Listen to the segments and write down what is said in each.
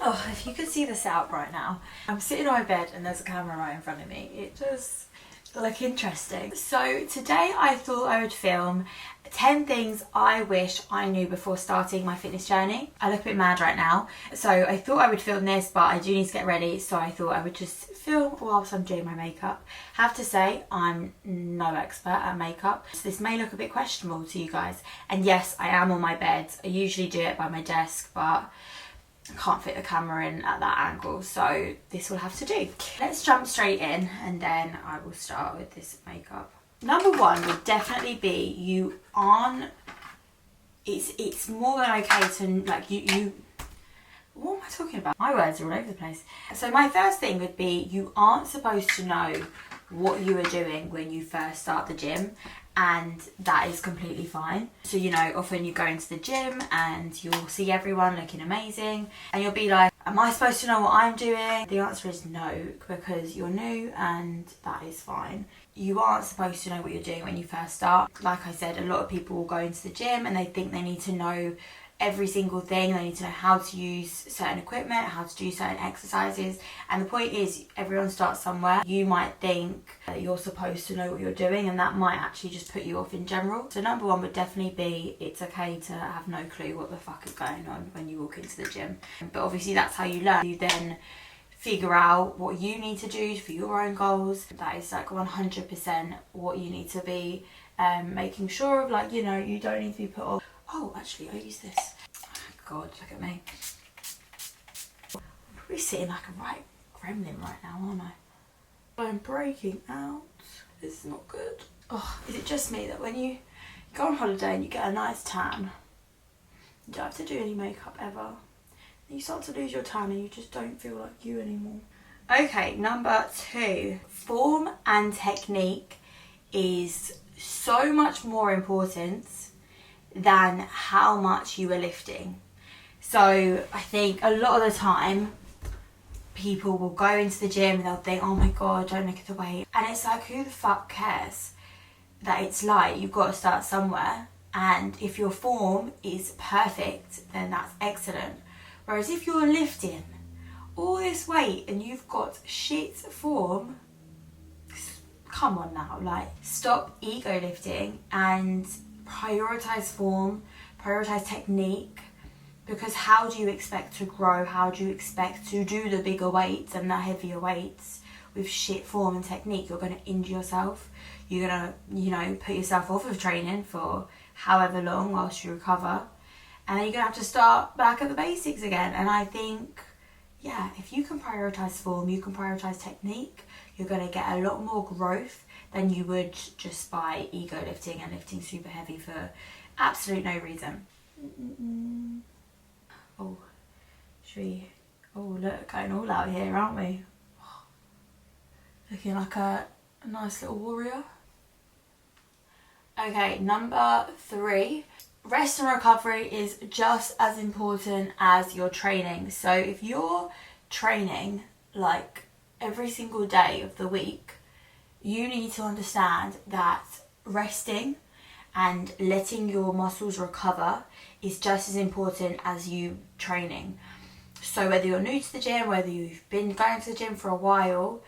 Oh, if you could see the setup right now. I'm sitting on my bed and there's a camera right in front of me. It does look interesting. So today I thought I would film 10 things I wish I knew before starting my fitness journey. I look a bit mad right now. So I thought I would film this, but I do need to get ready. So I thought I would just film whilst I'm doing my makeup. Have to say, I'm no expert at makeup. So this may look a bit questionable to you guys. And yes, I am on my bed. I usually do it by my desk, but I can't fit the camera in at that angle, so this will have to do. Let's jump straight in and then I will start with this makeup. Number one would definitely be it's more than okay to like you what am I talking about? My words are all over the place. So my first thing would be you aren't supposed to know what you are doing when you first start the gym, and that is completely fine. So, you know, often you go into the gym and you'll see everyone looking amazing and you'll be like, am I supposed to know what I'm doing? The answer is no, because you're new and that is fine. You aren't supposed to know what you're doing when you first start. Like I said, a lot of people will go into the gym and they think they need to know every single thing. They need to know how to use certain equipment, how to do certain exercises, and the point is everyone starts somewhere. You might think that you're supposed to know what you're doing, and that might actually just put you off in general. So number one would definitely be it's okay to have no clue what the fuck is going on when you walk into the gym, but obviously that's how you learn. You then figure out what you need to do for your own goals. That is like 100% what you need to be making sure of. Like, you know, you don't need to be put off. Oh, actually, I use this. Oh, God, look at me. I'm probably sitting like a right gremlin right now, aren't I? I'm breaking out. This is not good. Oh, is it just me that when you go on holiday and you get a nice tan, you don't have to do any makeup ever, you start to lose your tan and you just don't feel like you anymore? Okay, number two. Form and technique is so much more important than how much you are lifting. So I think a lot of the time people will go into the gym and they'll think, oh my God, don't look at the weight. And it's like, who the fuck cares that it's light? You've got to start somewhere. And if your form is perfect, then that's excellent. Whereas if you're lifting all this weight and you've got shit form, come on now, like, stop ego lifting and prioritize form, prioritize technique, because how do you expect to grow? How do you expect to do the bigger weights and the heavier weights with shit form and technique? You're going to injure yourself. You're going to, you know, put yourself off of training for however long whilst you recover. And then you're going to have to start back at the basics again. And I think, yeah, if you can prioritize form, you can prioritize technique, you're going to get a lot more growth than you would just by ego lifting and lifting super heavy for absolute no reason. Oh, should we? Oh, look, going all out here, aren't we? Looking like a nice little warrior. Okay, number three. Rest and recovery is just as important as your training. So if you're training like every single day of the week, you need to understand that resting and letting your muscles recover is just as important as you training. So whether you're new to the gym, whether you've been going to the gym for a while,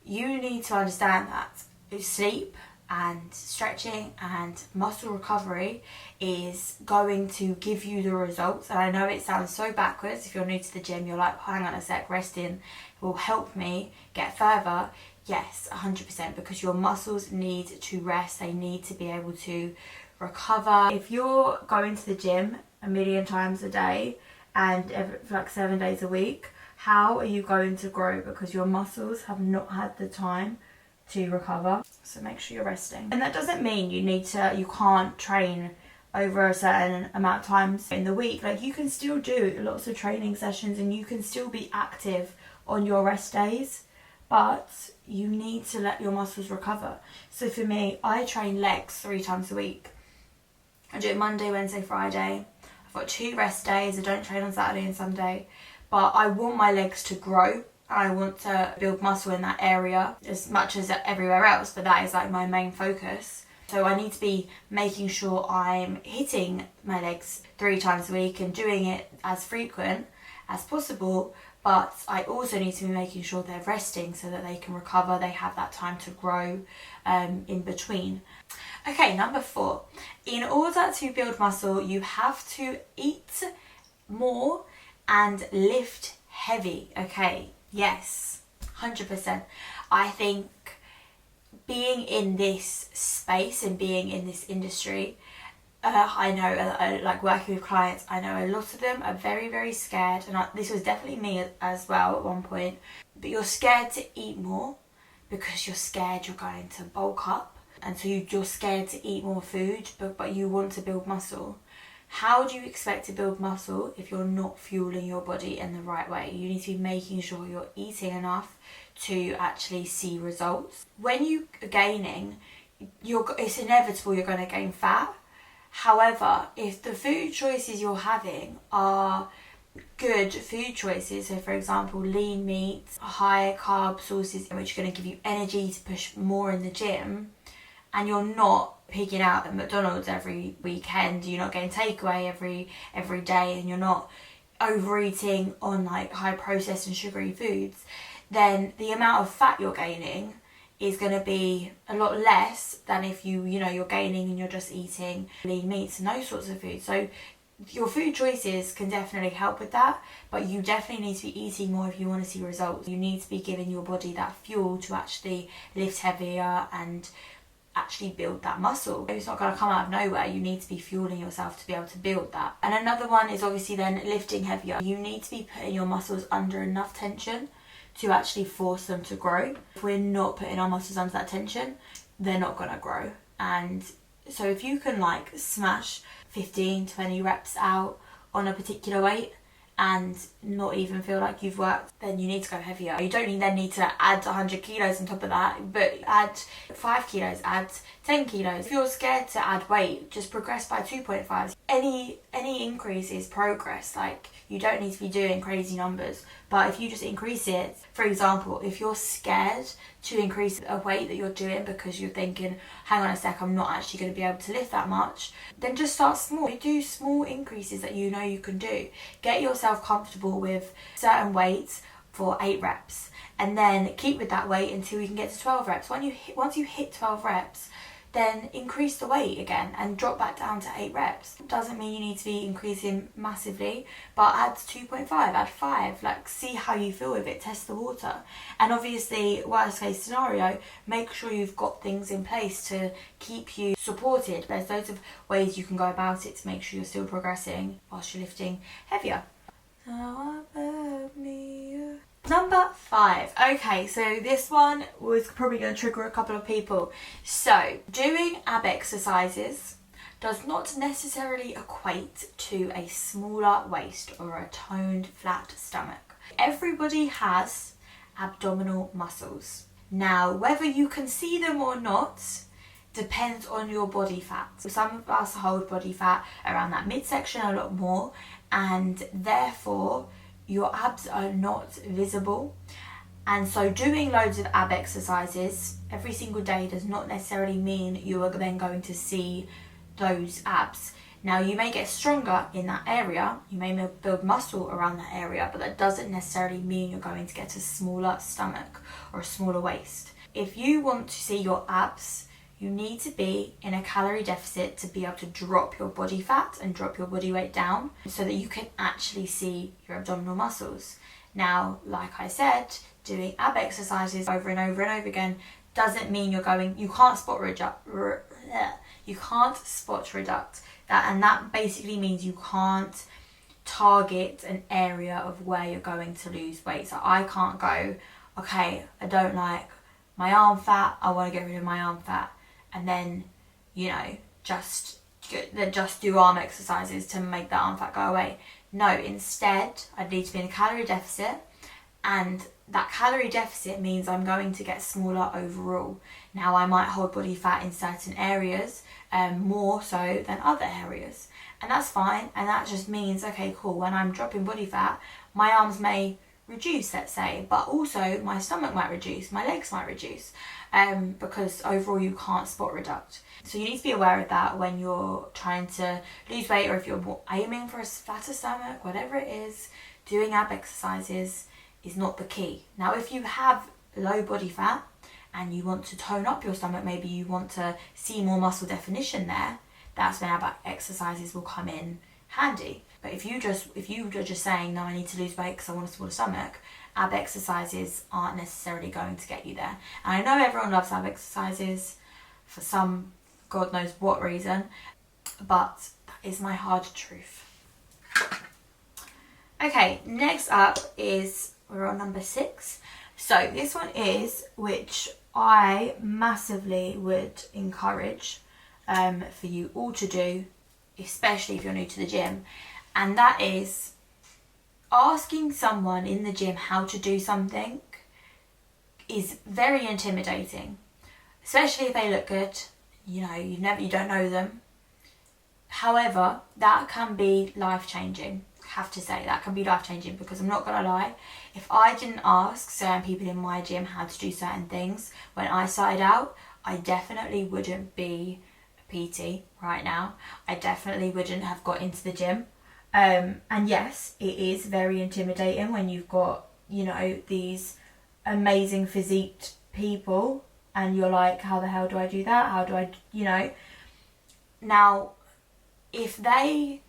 you need to understand that sleep and stretching and muscle recovery is going to give you the results. And I know it sounds so backwards. If you're new to the gym, you're like, hang on a sec, resting will help me get further. Yes, 100%, because your muscles need to rest. They need to be able to recover. If you're going to the gym a million times a day and for like 7 days a week, how are you going to grow? Because your muscles have not had the time to recover. So make sure you're resting. And that doesn't mean you can't train over a certain amount of times in the week. Like, you can still do lots of training sessions and you can still be active on your rest days, but you need to let your muscles recover. So for me, I train legs 3 times a week. I do it Monday, Wednesday, Friday. I've got 2 rest days. I don't train on Saturday and Sunday, but I want my legs to grow. I want to build muscle in that area as much as everywhere else, but that is like my main focus. So I need to be making sure I'm hitting my legs 3 times a week and doing it as frequent as possible, but I also need to be making sure they're resting so that they can recover, they have that time to grow in between. Okay, number 4. In order to build muscle, you have to eat more and lift heavy. Okay, yes, 100%. I think being in this space and being in this industry, I know, like working with clients, I know a lot of them are very, very scared, and this was definitely me as well at one point, but you're scared to eat more because you're scared you're going to bulk up, and so you're scared to eat more food, but you want to build muscle. How do you expect to build muscle if you're not fueling your body in the right way? You need to be making sure you're eating enough to actually see results. When you are gaining, it's inevitable you're going to gain fat. However, if the food choices you're having are good food choices, so for example lean meats, high carb sources which are going to give you energy to push more in the gym, and you're not pigging out at McDonald's every weekend, you're not getting takeaway every day, and you're not overeating on like high processed and sugary foods, then the amount of fat you're gaining is going to be a lot less than if you're gaining and you're just eating lean meats and those sorts of foods. So your food choices can definitely help with that, but you definitely need to be eating more if you want to see results. You need to be giving your body that fuel to actually lift heavier and actually build that muscle. It's not going to come out of nowhere. You need to be fueling yourself to be able to build that. And another one is obviously then lifting heavier. You need to be putting your muscles under enough tension to actually force them to grow. If we're not putting our muscles under that tension, they're not going to grow. And so if you can like smash 15-20 reps out on a particular weight and not even feel like you've worked, then you need to go heavier. You don't then need to add 100 kilos on top of that, but add 5 kilos, add 10 kilos. If you're scared to add weight, just progress by 2.5. Any increase is progress. Like, you don't need to be doing crazy numbers, but if you just increase it, for example, if you're scared to increase a weight that you're doing because you're thinking, hang on a sec, I'm not actually going to be able to lift that much, then just start small. Do small increases that you know you can do. Get yourself comfortable with certain weights for 8 reps, and then keep with that weight until you can get to 12 reps. Once you hit 12 reps, then increase the weight again and drop back down to 8 reps. Doesn't mean you need to be increasing massively, but add 2.5, add 5, like see how you feel with it, test the water. And obviously, worst case scenario, make sure you've got things in place to keep you supported. There's loads of ways you can go about it to make sure you're still progressing whilst you're lifting heavier. Number 5. Okay, so this one was probably going to trigger a couple of people. So, doing ab exercises does not necessarily equate to a smaller waist or a toned, flat stomach. Everybody has abdominal muscles. Now, whether you can see them or not depends on your body fat. So some of us hold body fat around that midsection a lot more, and therefore your abs are not visible. And so doing loads of ab exercises every single day does not necessarily mean you are then going to see those abs. Now, you may get stronger in that area, you may build muscle around that area, but that doesn't necessarily mean you're going to get a smaller stomach or a smaller waist. If you want to see your abs, you need to be in a calorie deficit to be able to drop your body fat and drop your body weight down so that you can actually see your abdominal muscles. Now, like I said, doing ab exercises over and over and over again doesn't mean you can't spot reduct. You can't spot reduct. That basically means you can't target an area of where you're going to lose weight. So I can't go, okay, I don't like my arm fat, I want to get rid of my arm fat, and then, just do arm exercises to make that arm fat go away. No, instead, I need to be in a calorie deficit, and that calorie deficit means I'm going to get smaller overall. Now, I might hold body fat in certain areas, more so than other areas, and that's fine. And that just means, okay, cool, when I'm dropping body fat, my arms may reduce, let's say, but also my stomach might reduce, my legs might reduce, because overall you can't spot reduct. So you need to be aware of that when you're trying to lose weight, or if you're aiming for a flatter stomach, whatever it is, doing ab exercises is not the key. Now, if you have low body fat and you want to tone up your stomach, maybe you want to see more muscle definition there, that's when ab exercises will come in handy. But if you're just saying, no, I need to lose weight because I want a smaller stomach, ab exercises aren't necessarily going to get you there. And I know everyone loves ab exercises for some God knows what reason, but that is my hard truth. Okay, next up is, we're on number 6. So this one is, which I massively would encourage for you all to do, especially if you're new to the gym, and that is asking someone in the gym how to do something is very intimidating, especially if they look good. You know, you don't know them. However, that can be life-changing. I have to say, that can be life-changing, because I'm not gonna lie, if I didn't ask certain people in my gym how to do certain things when I started out, I definitely wouldn't be a PT right now. I definitely wouldn't have got into the gym. And yes, it is very intimidating when you've got, you know, these amazing physiqued people and you're like, how the hell do I do that? How do I, you know? Now, if they're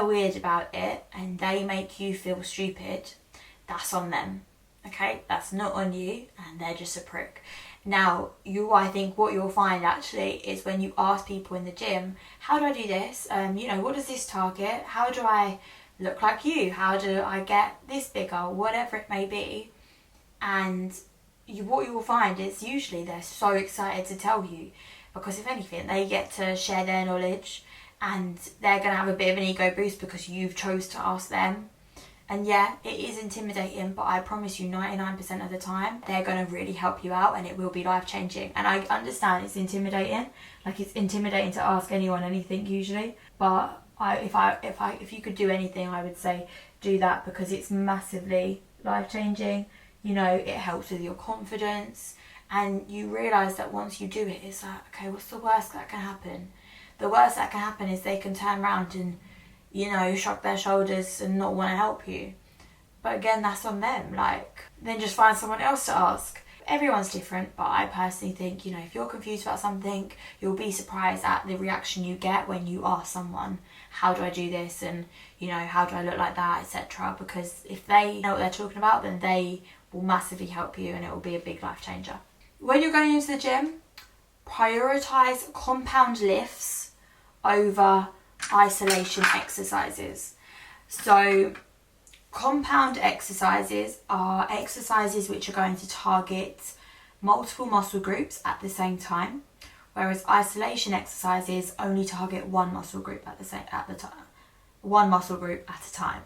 weird about it and they make you feel stupid, that's on them, okay? That's not on you, and they're just a prick. Now, I think what you'll find actually is when you ask people in the gym, how do I do this? You know, what does this target? How do I look like you? How do I get this bigger? Whatever it may be. And what you will find is usually they're so excited to tell you, because if anything, they get to share their knowledge and they're going to have a bit of an ego boost because you've chose to ask them. And yeah, it is intimidating, but I promise you 99% of the time, they're going to really help you out and it will be life-changing. And I understand it's intimidating. Like, it's intimidating to ask anyone anything usually. But if you could do anything, I would say do that, because it's massively life-changing. You know, it helps with your confidence. And you realise that once you do it, it's like, okay, what's the worst that can happen? The worst that can happen is they can turn around and, you know, shrug their shoulders and not want to help you. But again, that's on them. Like, then just find someone else to ask. Everyone's different, but I personally think, you know, if you're confused about something, you'll be surprised at the reaction you get when you ask someone, how do I do this? And, you know, how do I look like that, etc. Because if they know what they're talking about, then they will massively help you and it will be a big life changer. When you're going into the gym, prioritise compound lifts over isolation exercises. So compound exercises are exercises which are going to target multiple muscle groups at the same time, whereas isolation exercises only target one muscle group at a time.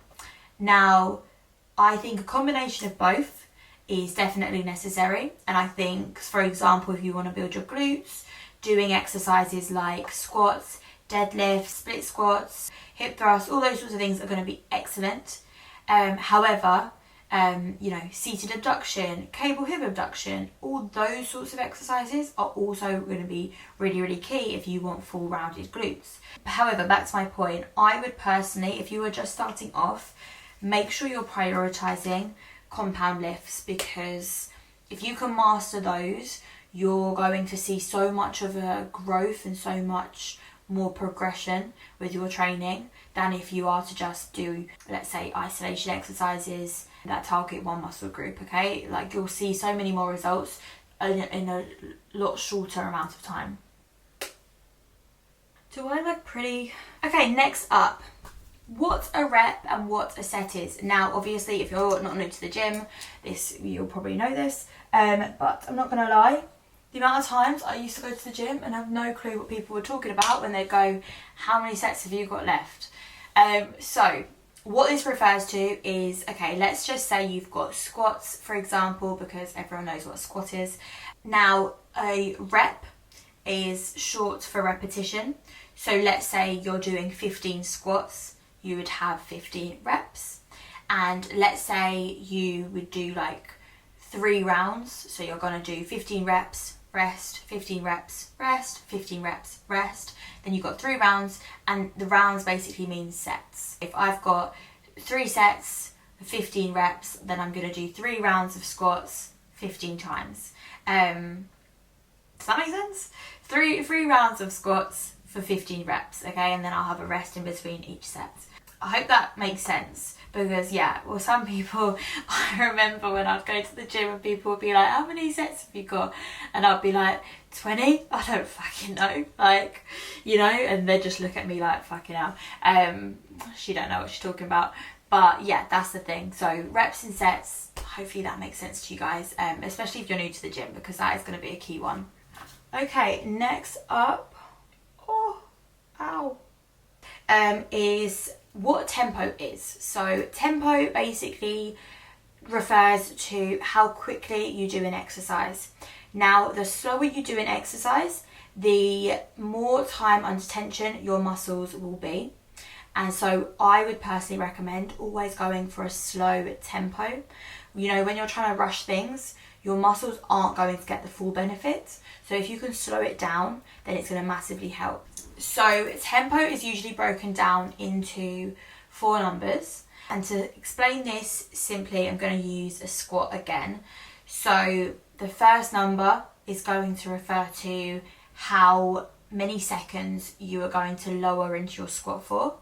Now, I think a combination of both is definitely necessary, and I think, for example, if you want to build your glutes, doing exercises like squats, deadlifts, split squats, hip thrusts, all those sorts of things are going to be excellent. However, you know, seated abduction, cable hip abduction, all those sorts of exercises are also going to be really, really key if you want full rounded glutes. However, back to my point, I would personally, if you were just starting off, make sure you're prioritising compound lifts, because if you can master those, you're going to see so much of a growth and so much more progression with your training than if you are to just do, let's say, isolation exercises that target one muscle group, okay? Like, you'll see so many more results in a lot shorter amount of time. Do I look pretty? Okay, next up, what a rep and what a set is. Now, obviously, if you're not new to the gym, you'll probably know this, but I'm not gonna lie, the amount of times I used to go to the gym and have no clue what people were talking about when they go, how many sets have you got left? So what this refers to is, okay, let's just say you've got squats, for example, because everyone knows what a squat is. Now, a rep is short for repetition. So let's say you're doing 15 squats, you would have 15 reps. And let's say you would do like 3 rounds. So you're gonna do 15 reps, rest, 15 reps, rest, 15 reps, rest. Then you've got 3 rounds, and the rounds basically mean sets. If I've got 3 sets, 15 reps, then I'm going to do 3 rounds of squats 15 times. Does that make sense? Three rounds of squats for 15 reps, okay, and then I'll have a rest in between each set. I hope that makes sense, because yeah, well, some people, I remember when I'd go to the gym and people would be like, how many sets have you got? And I'd be like, 20? I don't fucking know, like, you know, and they just look at me like, fucking hell. She don't know what she's talking about. But yeah, that's the thing. So reps and sets, hopefully that makes sense to you guys, especially if you're new to the gym, because that is going to be a key one. Okay, next up, is what tempo is. So tempo basically refers to how quickly you do an exercise. Now, the slower you do an exercise, the more time under tension your muscles will be. And so I would personally recommend always going for a slow tempo. You know, when you're trying to rush things, your muscles aren't going to get the full benefits. So if you can slow it down, then it's going to massively help. So tempo is usually broken down into 4 numbers. And to explain this simply, I'm going to use a squat again. So the first number is going to refer to how many seconds you are going to lower into your squat for.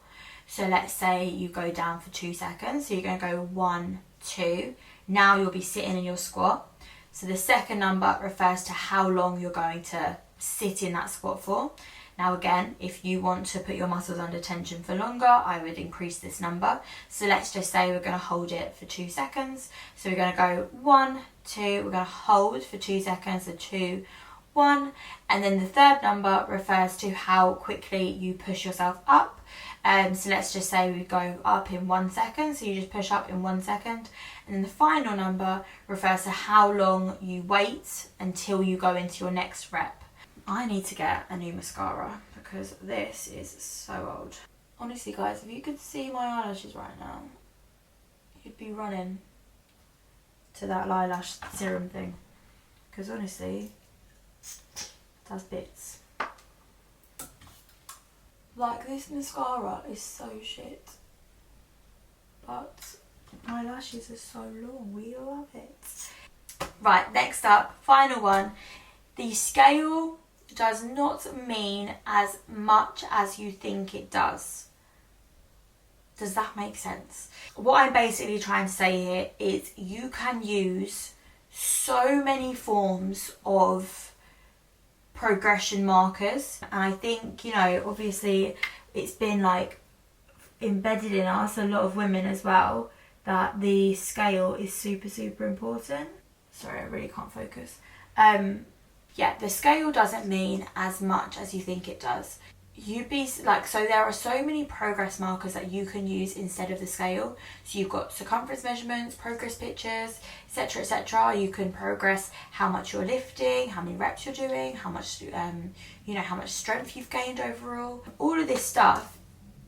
So let's say you go down for 2 seconds. So you're going to go 1, 2. Now you'll be sitting in your squat. So the second number refers to how long you're going to sit in that squat for. Now again, if you want to put your muscles under tension for longer, I would increase this number. So let's just say we're going to hold it for 2 seconds. So we're going to go 1, 2, we're going to hold for 2 seconds, so 2, 1. And then the third number refers to how quickly you push yourself up. So let's just say we go up in 1 second, so you just push up in 1 second. And then the final number refers to how long you wait until you go into your next rep. I need to get a new mascara because this is so old. Honestly guys, if you could see my eyelashes right now, you'd be running to that eyelash serum thing. Because honestly, it does bits. Like, this mascara is so shit. But my lashes are so long, we love it. Right, next up, final one. The scale does not mean as much as you think it does. Does that make sense? What I'm basically trying to say here is you can use so many forms of progression markers. And I think, you know, obviously it's been like embedded in us, a lot of women as well, that the scale is super important. Sorry, I really can't focus. Yeah, the scale doesn't mean as much as you think it does. You'd be like, so there are so many progress markers that you can use instead of the scale. So you've got circumference measurements, progress pictures, etc, etc. You can progress how much you're lifting, how many reps you're doing, how much you know, how much strength you've gained overall. All of this stuff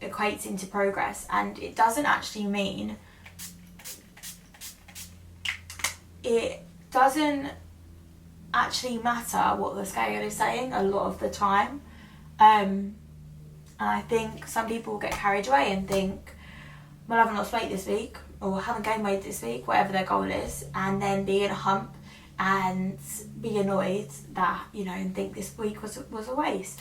equates into progress, and it doesn't actually mean, it doesn't actually matter what the scale is saying a lot of the time. And I think some people get carried away and think, well, I haven't lost weight this week, or haven't gained weight this week, whatever their goal is, and then be in a hump and be annoyed that, you know, and think this week was a waste.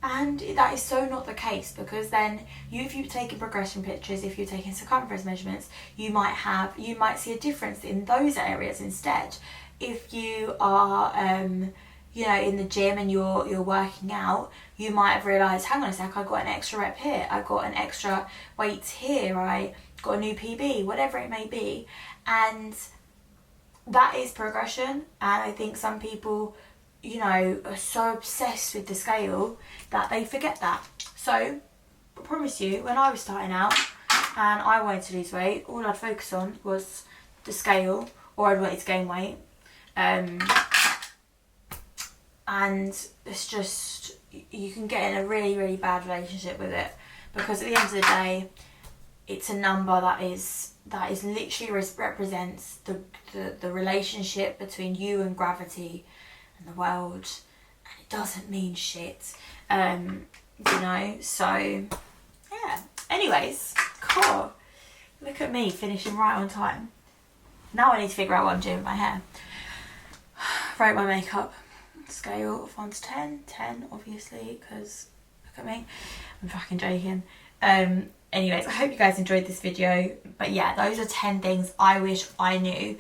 And that is so not the case, because then if you've taken progression pictures, if you're taking circumference measurements, you might see a difference in those areas instead. If you are you know, in the gym and you're working out, you might have realised, hang on a sec, I got an extra rep here, I got an extra weight here, I got a new PB, whatever it may be. And that is progression. And I think some people, you know, are so obsessed with the scale that they forget that. So I promise you, when I was starting out and I wanted to lose weight, all I'd focus on was the scale, or I'd wanted to gain weight. And it's just, you can get in a really bad relationship with it, because at the end of the day, it's a number that is literally represents the relationship between you and gravity and the world, and it doesn't mean shit, you know. So yeah, anyways, cool. Look at me finishing right on time. Now I need to figure out what I'm doing with my hair. Rate my makeup. Scale of 1 to 10. 10 obviously, because look at me. I'm fucking joking. Anyways, I hope you guys enjoyed this video. But yeah, those are 10 things I wish I knew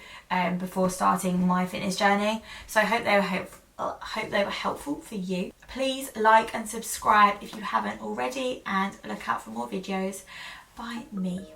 before starting my fitness journey. So I hope they were helpful for you. Please like and subscribe if you haven't already, and look out for more videos by me.